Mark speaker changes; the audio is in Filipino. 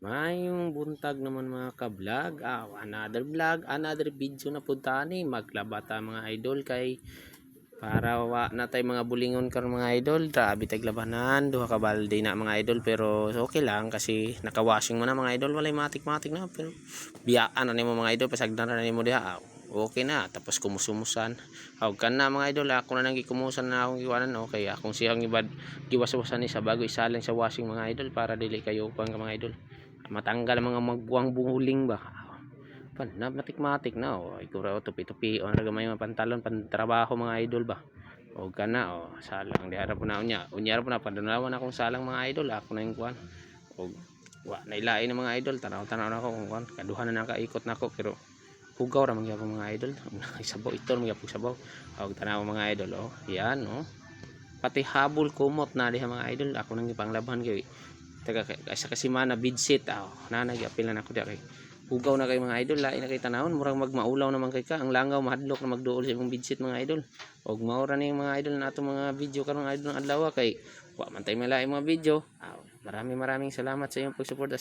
Speaker 1: Mayong buntag naman mga ka-vlog, another vlog, another video na punta ni maglaba ta mga idol kay para wa na tay mga bulingon karon mga idol. Grabe tag labanan, duha ka balde na mga idol, pero okay lang kasi naka-washing mo na mga idol, walay matik-matik na, pero biyaan na nimo mga idol, pasagdan na nimo diha. Okay na, tapos kumusumusan. Hawag ka na mga idol, ako na nang gikumusan na akong giwanan, okay. Akong siyang giwas-wasan ni sa bago isalang sa washing mga idol para dili kayo kuan ka mga idol. Matanggal ang mga magbuang bunguling ba. Pan na matik-matik na igura tupi-tupi o nagamay mga pantalon pan trabaho mga idol ba. O kana salang di harap na unya ra po na padanawan akong salang mga idol, ako na yung kuan. Og wa nailain ng mga idol, tanaw-tanaw na ako kung kuan, kaduhan na nakaikot nako pero hugaw ra man gyapon mga idol. Isabaw ito man gyapon sabaw. Og tanaw mga idol yan pati habol kumot na diha mga idol, ako nang gipanglaban kay taga kasi mana bidsit nanay apil na ako diha kay hugaw na kay mga idol, lain na kay tanawon murag magmaulaw naman kay ka ang langaw mahadlok na magduol sa imong bidsit mga idol. Og mao ra ni mga idol na atong mga video karon mga idol ng adlaw kay wa man tay malain mga video. Maraming salamat sa inyong pagsuporta.